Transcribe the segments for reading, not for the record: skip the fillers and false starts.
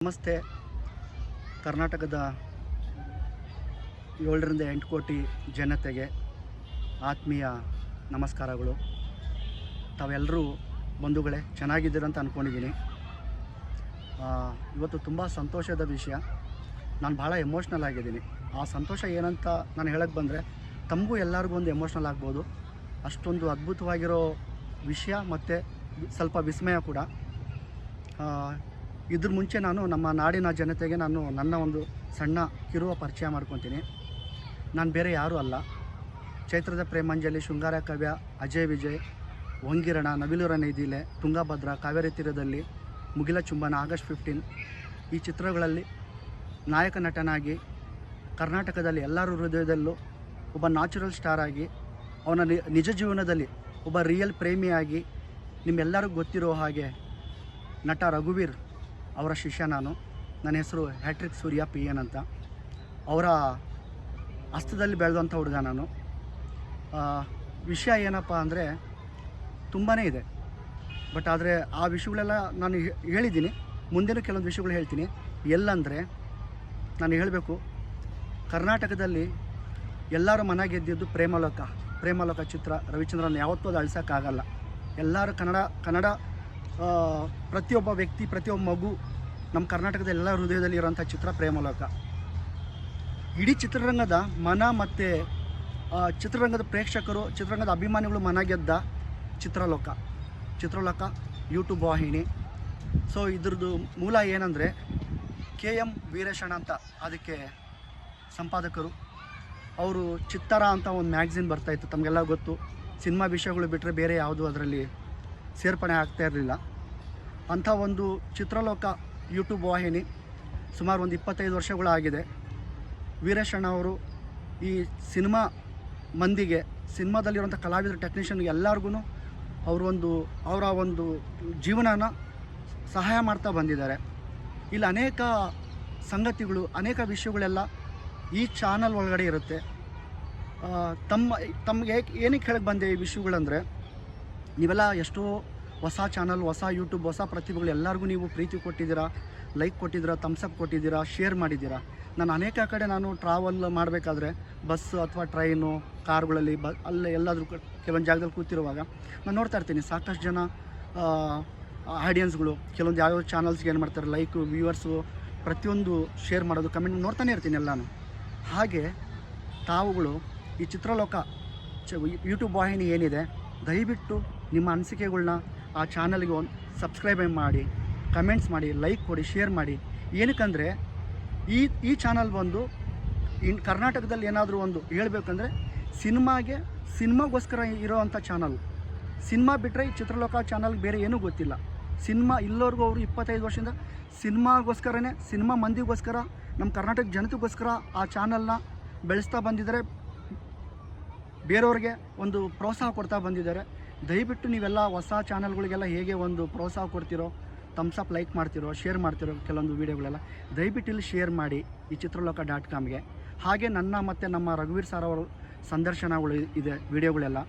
ನಮಸ್ತೆ. ಕರ್ನಾಟಕದ 7ರಿಂದ 8 ಕೋಟಿ ಜನತೆಗೆ ಆತ್ಮೀಯ ನಮಸ್ಕಾರಗಳು. ತಾವೆಲ್ಲರೂ ಬಂಧುಗಳೇ ಚೆನ್ನಾಗಿದ್ದೀರಂತ ಅಂದ್ಕೊಂಡಿದ್ದೀನಿ. ಇವತ್ತು ತುಂಬ ಸಂತೋಷದ ವಿಷಯ. ನಾನು ಭಾಳ ಎಮೋಷ್ನಲ್ ಆಗಿದ್ದೀನಿ. ಆ ಸಂತೋಷ ಏನಂತ ನಾನು ಹೇಳಕ್ಕೆ ಬಂದರೆ ತಮಗೂ ಎಲ್ಲರಿಗೂ ಒಂದು ಎಮೋಷ್ನಲ್ ಆಗ್ಬೋದು. ಅಷ್ಟೊಂದು ಅದ್ಭುತವಾಗಿರೋ ವಿಷಯ ಮತ್ತು ಸ್ವಲ್ಪ ವಿಸ್ಮಯ ಕೂಡ. ಇದ್ರ ಮುಂಚೆ ನಾನು ನಮ್ಮ ನಾಡಿನ ಜನತೆಗೆ ನನ್ನ ಒಂದು ಸಣ್ಣ ಕಿರುವ ಪರಿಚಯ ಮಾಡ್ಕೊತೀನಿ. ನಾನು ಬೇರೆ ಯಾರೂ ಅಲ್ಲ. ಚೈತ್ರದ ಪ್ರೇಮಾಂಜಲಿ, ಶೃಂಗಾರ ಕಾವ್ಯ, ಅಜಯ್ ವಿಜಯ್, ವಂಗಿರಣ, ನವಿಲುರ ನೈದಿಲೆ, ತುಂಗಭದ್ರಾ, ಕಾವೇರಿ ತೀರದಲ್ಲಿ, ಮುಗಿಲ ಚುಂಬನ, ಆಗಸ್ಟ್ 15 ಈ ಚಿತ್ರಗಳಲ್ಲಿ ನಾಯಕ ನಟನಾಗಿ ಕರ್ನಾಟಕದಲ್ಲಿ ಎಲ್ಲರ ಹೃದಯದಲ್ಲೂ ಒಬ್ಬ ನ್ಯಾಚುರಲ್ ಸ್ಟಾರ್ ಆಗಿ, ಅವನ ನಿಜ ಜೀವನದಲ್ಲಿ ಒಬ್ಬ ರಿಯಲ್ ಪ್ರೇಮಿಯಾಗಿ ನಿಮ್ಮೆಲ್ಲರಿಗೂ ಗೊತ್ತಿರೋ ಹಾಗೆ ನಟ ರಘುವೀರ್ ಅವರ ಶಿಷ್ಯ ನಾನು. ನನ್ನ ಹೆಸರು ಹ್ಯಾಟ್ರಿಕ್ ಸೂರ್ಯ PN ಅಂತ. ಅವರ ಹಸ್ತದಲ್ಲಿ ಬೆಳೆದಂಥ ಹುಡುಗ ನಾನು. ವಿಷಯ ಏನಪ್ಪ ಅಂದರೆ ತುಂಬಾ ಇದೆ. ಬಟ್ ಆದರೆ ಆ ವಿಷಯಗಳೆಲ್ಲ ನಾನು ಹೇಳಿದ್ದೀನಿ. ಮುಂದಿನ ಕೆಲವೊಂದು ವಿಷಯಗಳು ಹೇಳ್ತೀನಿ. ಎಲ್ಲಂದರೆ ನಾನು ಹೇಳಬೇಕು, ಕರ್ನಾಟಕದಲ್ಲಿ ಎಲ್ಲರೂ ಮನ ಗೆದ್ದಿದ್ದು ಪ್ರೇಮಲೋಕ ಚಿತ್ರ. ರವಿಚಂದ್ರನ್ ಯಾವತ್ತೂ ಅದು ಅಳಿಸೋಕ್ಕಾಗಲ್ಲ. ಎಲ್ಲರೂ ಕನ್ನಡ ಪ್ರತಿಯೊಬ್ಬ ವ್ಯಕ್ತಿ, ಪ್ರತಿಯೊಬ್ಬ ಮಗು ನಮ್ಮ ಕರ್ನಾಟಕದ ಎಲ್ಲ ಹೃದಯದಲ್ಲಿ ಇರೋಂಥ ಚಿತ್ರ ಪ್ರೇಮಲೋಕ. ಇಡೀ ಚಿತ್ರರಂಗದ ಮನ ಮತ್ತು ಚಿತ್ರರಂಗದ ಪ್ರೇಕ್ಷಕರು, ಚಿತ್ರರಂಗದ ಅಭಿಮಾನಿಗಳು ಮನ ಗೆದ್ದ ಚಿತ್ರಲೋಕ ಯೂಟ್ಯೂಬ್ ವಾಹಿನಿ. ಸೊ ಇದ್ರದ್ದು ಮೂಲ ಏನಂದರೆ KM ವೀರೇಶಣ್ಣ ಅಂತ ಅದಕ್ಕೆ ಸಂಪಾದಕರು. ಅವರು ಚಿತ್ತರ ಅಂತ ಒಂದು ಮ್ಯಾಗ್ಝಿನ್ ಬರ್ತಾಯಿತ್ತು, ತಮಗೆಲ್ಲ ಗೊತ್ತು. ಸಿನಿಮಾ ವಿಷಯಗಳು ಬಿಟ್ಟರೆ ಬೇರೆ ಯಾವುದೂ ಅದರಲ್ಲಿ ಸೇರ್ಪಡೆ ಆಗ್ತಾ ಇರಲಿಲ್ಲ. ಅಂಥ ಒಂದು ಚಿತ್ರಲೋಕ ಯೂಟ್ಯೂಬ್ ವಾಹಿನಿ ಸುಮಾರು ಒಂದು 25 ವರ್ಷಗಳಾಗಿದೆ. ವೀರೇಶಣ್ಣ ಅವರು ಈ ಸಿನಿಮಾ ಮಂದಿಗೆ, ಸಿನಿಮಾದಲ್ಲಿರುವಂಥ ಕಲಾವಿದರು, ಟೆಕ್ನಿಷಿಯನ್ಗೆ ಎಲ್ಲರಿಗೂ ಅವರ ಒಂದು ಜೀವನನ ಸಹಾಯ ಮಾಡ್ತಾ ಬಂದಿದ್ದಾರೆ. ಇಲ್ಲಿ ಅನೇಕ ಸಂಗತಿಗಳು, ಅನೇಕ ವಿಷಯಗಳೆಲ್ಲ ಈ ಚಾನಲ್ ಒಳಗಡೆ ಇರುತ್ತೆ. ತಮಗೆ ಏನಕ್ಕೆ ಹೇಳಕ್ಕೆ ಬಂದೆ ಈ ವಿಷಯಗಳಂದರೆ, ನೀವೆಲ್ಲ ಎಷ್ಟೋ ಹೊಸ ಚಾನಲ್, ಹೊಸ ಯೂಟ್ಯೂಬ್, ಹೊಸ ಪ್ರತಿಭೆಗಳು ಎಲ್ಲರಿಗೂ ನೀವು ಪ್ರೀತಿ ಕೊಟ್ಟಿದ್ದೀರಾ, ಲೈಕ್ ಕೊಟ್ಟಿದ್ದೀರಾ, ಥಮ್ಸಪ್ ಕೊಟ್ಟಿದ್ದೀರಾ, ಶೇರ್ ಮಾಡಿದ್ದೀರಾ. ನಾನು ಅನೇಕ ಕಡೆ ಟ್ರಾವೆಲ್ ಮಾಡಬೇಕಾದ್ರೆ ಬಸ್ಸು ಅಥವಾ ಟ್ರೈನು, ಕಾರ್ಗಳಲ್ಲಿ ಅಲ್ಲೇ ಎಲ್ಲಾದರೂ ಕೆಲವೊಂದು ಜಾಗದಲ್ಲಿ ಕೂತಿರುವಾಗ ನಾನು ನೋಡ್ತಾ ಇರ್ತೀನಿ ಸಾಕಷ್ಟು ಜನ ಆಡಿಯನ್ಸ್ಗಳು ಕೆಲವೊಂದು ಯಾವ್ಯಾವ ಚಾನಲ್ಸ್ಗೆ ಏನು ಮಾಡ್ತಾರೆ, ಲೈಕು, ವ್ಯೂವರ್ಸು, ಪ್ರತಿಯೊಂದು ಶೇರ್ ಮಾಡೋದು, ಕಮೆಂಟ್ ನೋಡ್ತಾನೆ ಇರ್ತೀನಿ ಎಲ್ಲನೂ. ಹಾಗೆ ತಾವುಗಳು ಈ ಚಿತ್ರಲೋಕ ಯೂಟ್ಯೂಬ್ ವಾಹಿನಿ ಏನಿದೆ, ದಯವಿಟ್ಟು ನಿಮ್ಮ ಅನಿಸಿಕೆಗಳ್ನ ಆ ಚಾನಲ್ಗೆ ಒಂದು ಸಬ್ಸ್ಕ್ರೈಬ್ ಮಾಡಿ, ಕಮೆಂಟ್ಸ್ ಮಾಡಿ, ಲೈಕ್ ಕೊಡಿ, ಶೇರ್ ಮಾಡಿ. ಏನಕ್ಕಂದರೆ ಈ ಚಾನಲ್ ಬಂದು ಕರ್ನಾಟಕದಲ್ಲಿ ಏನಾದರೂ ಒಂದು ಹೇಳಬೇಕಂದ್ರೆ ಸಿನಿಮಾಗೋಸ್ಕರ ಇರೋವಂಥ ಚಾನಲ್. ಸಿನಿಮಾ ಬಿಟ್ಟರೆ ಈ ಚಿತ್ರಲೋಕ ಚಾನಲ್ಗೆ ಬೇರೆ ಏನೂ ಗೊತ್ತಿಲ್ಲ. ಸಿನಿಮಾ ಇಲ್ಲವರೆಗೂ ಅವರು 25 ವರ್ಷದಿಂದ ಸಿನಿಮಾಗೋಸ್ಕರನೇ, ಸಿನಿಮಾ ಮಂದಿಗೋಸ್ಕರ, ನಮ್ಮ ಕರ್ನಾಟಕ ಜನತೆಗೋಸ್ಕರ ಆ ಚಾನಲ್ನ ಬೆಳೆಸ್ತಾ ಬಂದಿದ್ದಾರೆ. ಬೇರೆಯವ್ರಿಗೆ ಒಂದು ಪ್ರೋತ್ಸಾಹ ಕೊಡ್ತಾ ಬಂದಿದ್ದಾರೆ. ದಯವಿಟ್ಟು ನೀವೆಲ್ಲ ಹೊಸ ಚಾನಲ್ಗಳಿಗೆಲ್ಲ ಹೇಗೆ ಒಂದು ಪ್ರೋತ್ಸಾಹ ಕೊಡ್ತಿರೋ, ಥಮ್ಸಪ್, ಲೈಕ್ ಮಾಡ್ತಿರೋ, ಶೇರ್ ಮಾಡ್ತಿರೋ ಕೆಲವೊಂದು ವೀಡಿಯೋಗಳೆಲ್ಲ ದಯವಿಟ್ಟು ಇಲ್ಲಿ ಶೇರ್ ಮಾಡಿ ಈ ಚಿತ್ರಲೋಕ.comಗೆ. ಹಾಗೆ ನನ್ನ ಮತ್ತು ನಮ್ಮ ರಘುವೀರ್ ಸರ್ ಅವರ ಸಂದರ್ಶನಗಳು ಇದೆ, ವಿಡಿಯೋಗಳೆಲ್ಲ.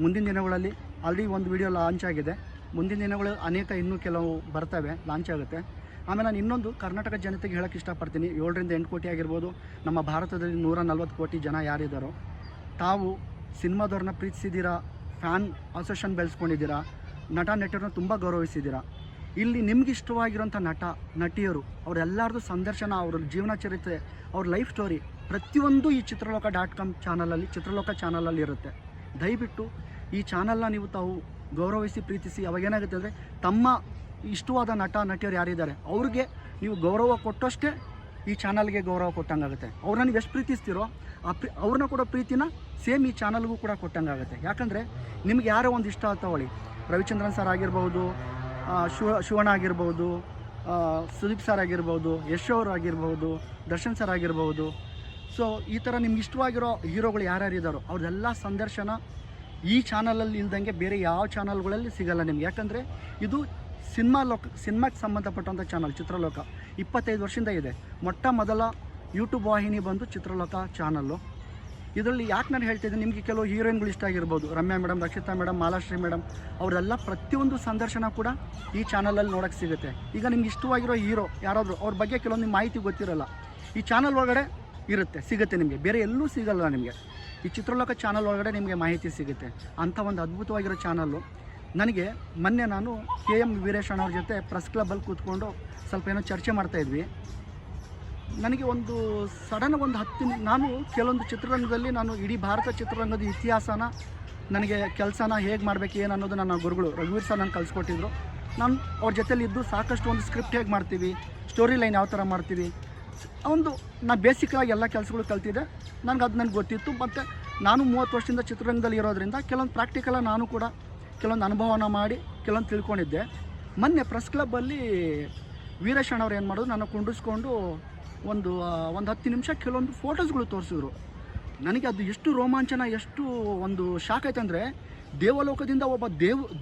ಮುಂದಿನ ದಿನಗಳಲ್ಲಿ ಆಲ್ರೆಡಿ ಒಂದು ವಿಡಿಯೋ ಲಾಂಚ್ ಆಗಿದೆ. ಮುಂದಿನ ದಿನಗಳು ಅನೇಕ ಇನ್ನೂ ಕೆಲವು ಬರ್ತವೆ, ಲಾಂಚ್ ಆಗುತ್ತೆ. ಆಮೇಲೆ ನಾನು ಇನ್ನೊಂದು ಕರ್ನಾಟಕ ಜನತೆಗೆ ಹೇಳೋಕ್ಕೆ ಇಷ್ಟಪಡ್ತೀನಿ. 7ರಿಂದ 8 ಕೋಟಿ ಆಗಿರ್ಬೋದು, ನಮ್ಮ ಭಾರತದಲ್ಲಿ 140 ಕೋಟಿ ಜನ ಯಾರಿದ್ದಾರೋ, ತಾವು ಸಿನಿಮಾದವ್ರನ್ನ ಪ್ರೀತಿಸಿದ್ದೀರಾ, ಫ್ಯಾನ್ ಅಸೋಸಿಯೇಷನ್ ಬೆಳೆಸ್ಕೊಂಡಿದ್ದೀರಾ, ನಟ ನಟಿಯರನ್ನ ತುಂಬ ಗೌರವಿಸಿದ್ದೀರಾ. ಇಲ್ಲಿ ನಿಮ್ಗೆ ಇಷ್ಟವಾಗಿರೋಂಥ ನಟಿಯರು ಅವರೆಲ್ಲರದು ಸಂದರ್ಶನ, ಅವ್ರ ಜೀವನ ಚರಿತ್ರೆ, ಅವ್ರ ಲೈಫ್ ಸ್ಟೋರಿ ಪ್ರತಿಯೊಂದು ಈ ಚಿತ್ರಲೋಕ.com ಚಾನಲಲ್ಲಿ, ಚಿತ್ರಲೋಕ ಚಾನಲಲ್ಲಿ ಇರುತ್ತೆ. ದಯವಿಟ್ಟು ಈ ಚಾನಲ್ನ ನೀವು ತಾವು ಗೌರವಿಸಿ, ಪ್ರೀತಿಸಿ. ಅವಾಗೇನಾಗುತ್ತೆ ಅಂದರೆ ತಮ್ಮ ಇಷ್ಟವಾದ ನಟಿಯರು ಯಾರಿದ್ದಾರೆ ಅವ್ರಿಗೆ ನೀವು ಗೌರವ ಕೊಟ್ಟಷ್ಟೇ ಈ ಚಾನಲ್ಗೆ ಗೌರವ ಕೊಟ್ಟಂಗಾಗುತ್ತೆ. ಅವ್ರನ್ನ ನೀವು ಎಷ್ಟು ಪ್ರೀತಿಸ್ತೀರೋ ಅವ್ರನ್ನ ಕೂಡ ಪ್ರೀತಿನ ಸೇಮ್ ಈ ಚಾನಲ್ಗೂ ಕೂಡ ಕೊಟ್ಟಂಗಾಗುತ್ತೆ. ಯಾಕಂದರೆ ನಿಮ್ಗೆ ಯಾರೋ ಒಂದು ಇಷ್ಟ ತಗೊಳ್ಳಿ, ರವಿಚಂದ್ರನ್ ಸರ್ ಆಗಿರ್ಬೋದು, ಶಿವಣ್ಣ ಆಗಿರ್ಬೋದು, ಸುದೀಪ್ ಸರ್ ಆಗಿರ್ಬೋದು, ಯಶ್ ಅವರು ಆಗಿರ್ಬೋದು, ದರ್ಶನ್ ಸರ್ ಆಗಿರ್ಬೋದು. ಸೊ ಈ ಥರ ನಿಮ್ಗೆ ಇಷ್ಟವಾಗಿರೋ ಹೀರೋಗಳು ಯಾರ್ಯಾರು ಇದ್ದಾರೋ ಅವ್ರದ್ದೆಲ್ಲ ಸಂದರ್ಶನ ಈ ಚಾನಲಲ್ಲಿ ಇಲ್ದಂಗೆ ಬೇರೆ ಯಾವ ಚಾನಲ್ಗಳಲ್ಲಿ ಸಿಗಲ್ಲ ನಿಮ್ಗೆ. ಯಾಕಂದರೆ ಇದು ಸಿನಿಮಾಕ್ಕೆ ಸಂಬಂಧಪಟ್ಟಂಥ ಚಾನಲ್ ಚಿತ್ರಲೋಕ. 25 ವರ್ಷದಿಂದ ಇದೆ. ಮೊಟ್ಟ ಮೊದಲ ಯೂಟ್ಯೂಬ್ ವಾಹಿನಿ ಬಂದು ಚಿತ್ರಲೋಕ ಚಾನಲ್ಲು. ಇದರಲ್ಲಿ ಯಾಕೆ ನಾನು ಹೇಳ್ತಿದ್ದೀನಿ, ನಿಮಗೆ ಕೆಲವು ಹೀರೋಯಿನ್ಗಳು ಇಷ್ಟ ಆಗಿರ್ಬೋದು, Ramya madam, Rakshitha madam, Malashri madam, ಅವರೆಲ್ಲ ಪ್ರತಿಯೊಂದು ಸಂದರ್ಶನ ಕೂಡ ಈ ಚಾನಲಲ್ಲಿ ನೋಡೋಕ್ಕೆ ಸಿಗುತ್ತೆ. ಈಗ ನಿಮ್ಗೆ ಇಷ್ಟವಾಗಿರೋ ಹೀರೋ ಯಾರಾದರೂ ಅವ್ರ ಬಗ್ಗೆ ಕೆಲವೊಂದು ಮಾಹಿತಿ ಗೊತ್ತಿರಲ್ಲ, ಈ ಚಾನಲ್ ಒಳಗಡೆ ಇರುತ್ತೆ, ಸಿಗುತ್ತೆ ನಿಮಗೆ, ಬೇರೆ ಎಲ್ಲೂ ಸಿಗಲ್ಲ ನಿಮಗೆ. ಈ ಚಿತ್ರಲೋಕ ಚಾನಲ್ ಒಳಗಡೆ ನಿಮಗೆ ಮಾಹಿತಿ ಸಿಗುತ್ತೆ. ಅಂಥ ಒಂದು ಅದ್ಭುತವಾಗಿರೋ ಚಾನಲ್ಲು. ನನಗೆ ಮೊನ್ನೆ ನಾನು KM ವೀರೇಶ್ ಅಣ್ಣವ್ರ ಜೊತೆ ಪ್ರೆಸ್ ಕ್ಲಬ್ಬಲ್ಲಿ ಕೂತ್ಕೊಂಡು ಸ್ವಲ್ಪ ಏನೋ ಚರ್ಚೆ ಮಾಡ್ತಾಯಿದ್ವಿ. ನನಗೆ ಒಂದು ಸಡನ್ ಒಂದು 10 ನಾನು ಕೆಲವೊಂದು ಚಿತ್ರರಂಗದಲ್ಲಿ ನಾನು ಇಡೀ ಭಾರತ ಚಿತ್ರರಂಗದ ಇತಿಹಾಸನ, ನನಗೆ ಕೆಲಸನ ಹೇಗೆ ಮಾಡಬೇಕು ಏನು ಅನ್ನೋದು ನನ್ನ ಗುರುಗಳು ರಘುವೀರ್ ಸರ್ ನನಗೆ ಕಲಿಸ್ಕೊಟ್ಟಿದ್ರು. ನಾನು ಅವ್ರ ಜೊತೆಲಿ ಇದ್ದು ಸಾಕಷ್ಟು ಒಂದು ಸ್ಕ್ರಿಪ್ಟ್ ಹೇಗೆ ಮಾಡ್ತೀವಿ, ಸ್ಟೋರಿ ಲೈನ್ ಯಾವ ಥರ ಮಾಡ್ತೀವಿ, ಒಂದು ನಾನು ಬೇಸಿಕ್ಕಾಗಿ ಎಲ್ಲ ಕೆಲಸಗಳು ಕಲ್ತಿದ್ದೆ. ನನಗೆ ಗೊತ್ತಿತ್ತು. ಮತ್ತು ನಾನು 30 ವರ್ಷದಿಂದ ಚಿತ್ರರಂಗದಲ್ಲಿ ಇರೋದ್ರಿಂದ ಕೆಲವೊಂದು ಪ್ರಾಕ್ಟಿಕಲ ನಾನು ಕೂಡ ಕೆಲವೊಂದು ಅನುಭವನ ಮಾಡಿ ಕೆಲವೊಂದು ತಿಳ್ಕೊಂಡಿದ್ದೆ. ಮೊನ್ನೆ ಪ್ರೆಸ್ ಕ್ಲಬ್ಬಲ್ಲಿ ವೀರೇಶ್ ಅಣ್ಣವ್ರು ಏನು ಮಾಡೋದು, ನನ್ನ ಕುಂಡಿಸ್ಕೊಂಡು ಒಂದು 10 ನಿಮಿಷ ಕೆಲವೊಂದು ಫೋಟೋಸ್ಗಳು ತೋರಿಸಿದ್ರು. ನನಗೆ ಅದು ಎಷ್ಟು ರೋಮಾಂಚನ, ಎಷ್ಟು ಒಂದು ಶಾಕ್ ಆಯ್ತು ಅಂದರೆ, ದೇವಲೋಕದಿಂದ ಒಬ್ಬ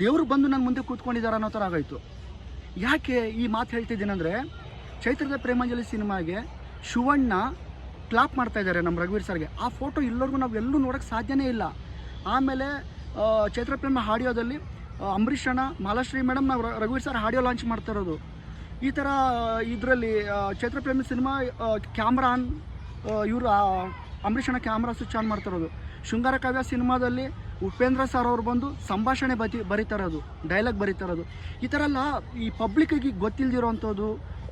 ದೇವರು ಬಂದು ನನ್ನ ಮುಂದೆ ಕೂತ್ಕೊಂಡಿದ್ದಾರೆ ಅನ್ನೋ ಥರ ಆಗೋಯ್ತು. ಯಾಕೆ ಈ ಮಾತು ಹೇಳ್ತಿದ್ದೀನಂದರೆ, ಚೈತ್ರದ ಪ್ರೇಮಾಂಜಲಿ ಸಿನಿಮಾಗೆ ಶಿವಣ್ಣ ಕ್ಲಾಪ್ ಮಾಡ್ತಾಯಿದ್ದಾರೆ ನಮ್ಮ ರಘುವೀರ್ ಸರ್ಗೆ. ಆ ಫೋಟೋ ಇಲ್ಲರಿಗೂ ನಾವು ಎಲ್ಲೂ ನೋಡೋಕ್ಕೆ ಸಾಧ್ಯನೇ ಇಲ್ಲ. ಆಮೇಲೆ ಚೈತ್ರ ಪ್ರೇಮ ಆಡಿಯೋದಲ್ಲಿ ಅಂಬರೀಷ್ ಅಣ್ಣ, ಮಾಲಾಶ್ರೀ ಮೇಡಮ್, ನಾವು ರಘುವೀರ್ ಸರ್ ಆಡಿಯೋ ಲಾಂಚ್ ಮಾಡ್ತಾ ಇರೋದು. ಈ ಥರ ಇದರಲ್ಲಿ ಚೈತ್ರ ಪ್ರೇಮ ಸಿನಿಮಾ ಕ್ಯಾಮ್ರಾ ಆನ್, ಇವರು ಅಂಬರೀಷ್ ಅಣ್ಣ ಕ್ಯಾಮ್ರಾ ಸ್ವಿಚ್ ಆನ್ ಮಾಡ್ತಿರೋದು. ಶೃಂಗಾರ ಕಾವ್ಯ ಸಿನಿಮಾದಲ್ಲಿ ಉಪೇಂದ್ರ ಸರ್ ಅವ್ರು ಬಂದು ಸಂಭಾಷಣೆ ಬರೀತಾ ಇರೋದು, ಡೈಲಾಗ್ ಬರೀತಾ ಇರೋದು. ಈ ಥರ ಎಲ್ಲ ಈ ಪಬ್ಲಿಕ್ಕಿಗೆ ಗೊತ್ತಿಲ್ಲದಿರೋವಂಥದ್ದು,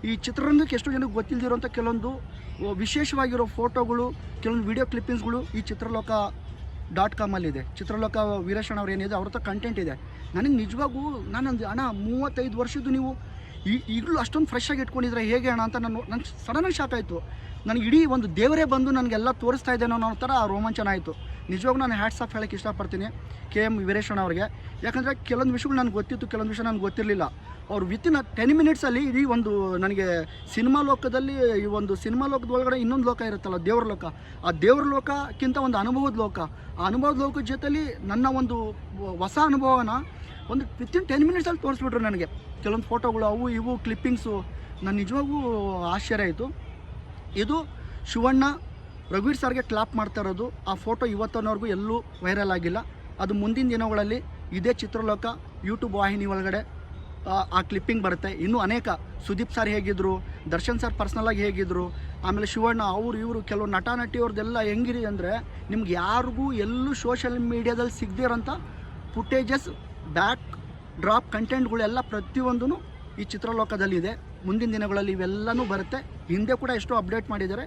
ಈ ಚಿತ್ರರಂಗಕ್ಕೆ ಎಷ್ಟು ಜನಕ್ಕೆ ಗೊತ್ತಿಲ್ಲದಿರೋಂಥ ಕೆಲವೊಂದು ವಿಶೇಷವಾಗಿರೋ ಫೋಟೋಗಳು, ಕೆಲವೊಂದು ವಿಡಿಯೋ ಕ್ಲಿಪ್ಪಿಂಗ್ಸ್ಗಳು ಈ ಚಿತ್ರಲೋಕ.com ಇದೆ. ಚಿತ್ರಲೋಕ ವೀರೇಶ್ ಅವ್ರು ಏನಿದೆ ಅವ್ರ ಹತ್ರ ಕಂಟೆಂಟ್ ಇದೆ. ನನಗೆ ನಿಜವಾಗೂ ನಾನೊಂದು ಅಣ್ಣ 35 ವರ್ಷದ್ದು ನೀವು ಈಗಲೂ ಅಷ್ಟೊಂದು ಫ್ರೆಶ್ ಆಗಿ ಇಟ್ಕೊಂಡಿದ್ರೆ ಹೇಗೆ ಅಣ್ಣ ಅಂತ ನನಗೆ ಸಡನ್ನಾಗಿ ಶಾಕ್ ಆಯಿತು. ನನಗೆ ಇಡೀ ಒಂದು ದೇವರೇ ಬಂದು ನನಗೆಲ್ಲ ತೋರಿಸ್ತಾ ಇದ್ದೇನೋ ಅನ್ನೋ ಥರ ರೋಮಾಂಚನ ಆಯಿತು. ನಿಜವಾಗೂ ನಾನು ಹ್ಯಾಟ್ಸ್ ಆಫ್ ಹೇಳೋಕ್ಕೆ ಇಷ್ಟಪಡ್ತೀನಿ KM ವೀರೇಶ್ ಅವ್ರಿಗೆ. ಯಾಕಂದರೆ ಕೆಲವೊಂದು ವಿಷಯಗಳು ನನಗೆ ಗೊತ್ತಿತ್ತು, ಕೆಲವೊಂದು ವಿಷಯ ನನಗೆ ಗೊತ್ತಿರಲಿಲ್ಲ. ಅವ್ರು ವಿತಿನ್ 10 ಮಿನಿಟ್ಸಲ್ಲಿ ಇಡೀ ಒಂದು ನನಗೆ ಸಿನಿಮಾ ಲೋಕದಲ್ಲಿ, ಈ ಒಂದು ಸಿನಿಮಾ ಲೋಕದ ಒಳಗಡೆ ಇನ್ನೊಂದು ಲೋಕ ಇರುತ್ತಲ್ಲ, ದೇವ್ರ ಲೋಕ. ಆ ದೇವ್ರ ಲೋಕಕ್ಕಿಂತ ಒಂದು ಅನುಭವದ ಲೋಕ, ಆ ಅನುಭವದ ಲೋಕದ ಜೊತೆಲಿ ನನ್ನ ಒಂದು ಹೊಸ ಅನುಭವನ ಒಂದು ವಿತಿನ್ 10 ಮಿನಿಟ್ಸಲ್ಲಿ ತೋರಿಸ್ಬಿಟ್ರು ನನಗೆ. ಕೆಲವೊಂದು ಫೋಟೋಗಳು, ಅವು ಇವು ಕ್ಲಿಪ್ಪಿಂಗ್ಸು, ನಾನು ನಿಜವಾಗೂ ಆಶ್ಚರ್ಯ ಆಯಿತು. ಇದು ಶಿವಣ್ಣ ರಘುವೀರ್ ಸರ್ಗೆ ಕ್ಲಾಪ್ ಮಾಡ್ತಾ ಇರೋದು. ಆ ಫೋಟೋ ಇವತ್ತನ್ನವರೆಗೂ ಎಲ್ಲೂ ವೈರಲ್ ಆಗಿಲ್ಲ. ಅದು ಮುಂದಿನ ದಿನಗಳಲ್ಲಿ ಇದೇ ಚಿತ್ರಲೋಕ ಯೂಟ್ಯೂಬ್ ವಾಹಿನಿ ಒಳಗಡೆ ಆ ಕ್ಲಿಪ್ಪಿಂಗ್ ಬರುತ್ತೆ. ಇನ್ನೂ ಅನೇಕ ಸುದೀಪ್ ಸರ್ ಹೇಗಿದ್ದರು, ದರ್ಶನ್ ಸರ್ ಪರ್ಸ್ನಲಾಗಿ ಹೇಗಿದ್ದರು, ಆಮೇಲೆ ಶಿವಣ್ಣ ಇವರು ಕೆಲವು ನಟ ನಟಿಯವ್ರದ್ದೆಲ್ಲ ಹೆಂಗಿರಿ ಅಂದರೆ, ನಿಮ್ಗೆ ಯಾರಿಗೂ ಎಲ್ಲೂ ಸೋಷಿಯಲ್ ಮೀಡಿಯಾದಲ್ಲಿ ಸಿಗದಿರೋಂಥ ಫುಟೇಜಸ್, ಬ್ಯಾಕ್ ಡ್ರಾಪ್ ಕಂಟೆಂಟ್ಗಳೆಲ್ಲ ಪ್ರತಿಯೊಂದೂ ಈ ಚಿತ್ರಲೋಕದಲ್ಲಿದೆ. ಮುಂದಿನ ದಿನಗಳಲ್ಲಿ ಇವೆಲ್ಲವೂ ಬರುತ್ತೆ. ಹಿಂದೆ ಕೂಡ ಎಷ್ಟೋ ಅಪ್ಡೇಟ್ ಮಾಡಿದ್ದಾರೆ,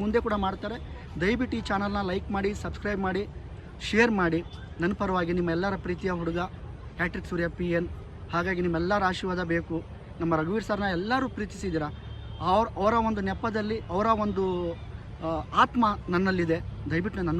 ಮುಂದೆ ಕೂಡ ಮಾಡ್ತಾರೆ. ದಯವಿಟ್ಟು ಈ ಚಾನಲ್ನ ಲೈಕ್ ಮಾಡಿ, ಸಬ್ಸ್ಕ್ರೈಬ್ ಮಾಡಿ, ಶೇರ್ ಮಾಡಿ. ನನ್ನ ಪರವಾಗಿ ನಿಮ್ಮೆಲ್ಲರ ಪ್ರೀತಿಯ ಹುಡುಗ ಹ್ಯಾಟ್ರಿಕ್ ಸೂರ್ಯ PN. ಹಾಗಾಗಿ ನಿಮ್ಮೆಲ್ಲರ ಆಶೀರ್ವಾದ ಬೇಕು. ನಮ್ಮ ರಘುವೀರ್ ಸರ್ನ ಎಲ್ಲರೂ ಪ್ರೀತಿಸಿದ್ದೀರಾ. ಅವರ ಒಂದು ನೆಪದಲ್ಲಿ ಅವರ ಒಂದು ಆತ್ಮ ನನ್ನಲ್ಲಿದೆ. ದಯವಿಟ್ಟು ನನ್ನ